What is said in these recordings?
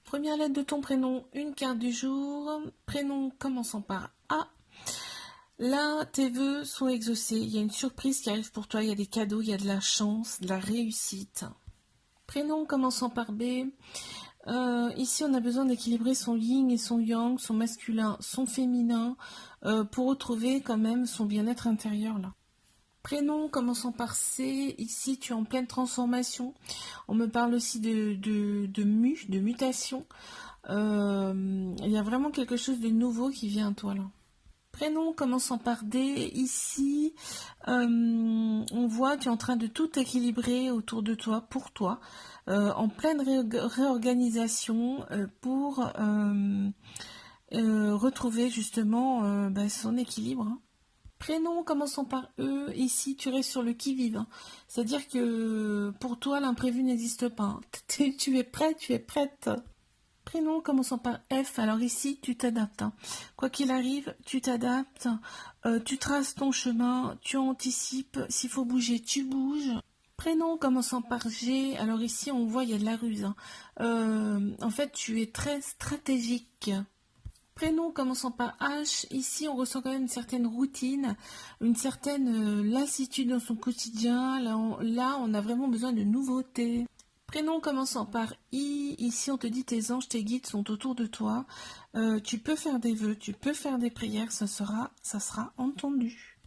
Première lettre de ton prénom, une carte du jour. Prénom commençant par A. Là, tes vœux sont exaucés. Il y a une surprise qui arrive pour toi. Il y a des cadeaux, il y a de la chance, de la réussite. Prénom commençant par B. Ici, on a besoin d'équilibrer son yin et son yang, son masculin, son féminin, pour retrouver quand même son bien-être intérieur là. Prénom commençant par C, ici tu es en pleine transformation. On me parle aussi de mutation. Il y a vraiment quelque chose de nouveau qui vient à toi là. Prénom commençant par D, ici on voit tu es en train de tout équilibrer autour de toi, pour toi, en pleine réorganisation pour retrouver justement son équilibre. Hein. Prénom commençant par E, ici tu restes sur le qui-vive. Hein. C'est-à-dire que pour toi l'imprévu n'existe pas. Hein. Tu es prêt, tu es prête. Prénom commençant par F, alors ici tu t'adaptes. Hein. Quoi qu'il arrive, tu t'adaptes, tu traces ton chemin, tu anticipes, s'il faut bouger, tu bouges. Prénom commençant par G, alors ici on voit il y a de la ruse. Hein. En fait tu es très stratégique. Prénom commençant par H, ici on ressent quand même une certaine routine, une certaine lassitude dans son quotidien, là on a vraiment besoin de nouveautés. Prénom commençant par I, ici on te dit tes anges, tes guides sont autour de toi, tu peux faire des vœux, tu peux faire des prières, ça sera entendu.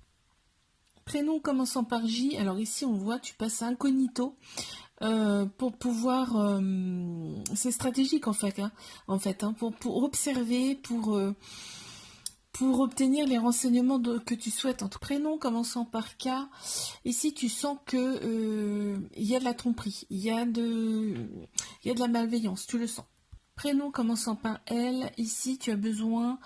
Prénom commençant par J, alors ici on voit tu passes incognito, pour pouvoir, c'est stratégique en fait, hein, pour observer, pour obtenir les renseignements que tu souhaites. Entre prénom commençant par K, ici tu sens que il y a de la tromperie, il y a de la malveillance, tu le sens. Prénom commençant par L, ici tu as besoin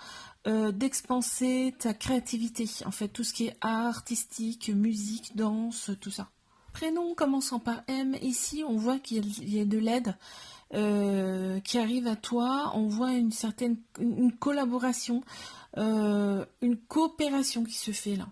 d'expanser ta créativité, en fait tout ce qui est art artistique, musique, danse, tout ça. Prénom commençant par M, ici on voit qu'il y a de l'aide qui arrive à toi, on voit une collaboration, une coopération qui se fait là.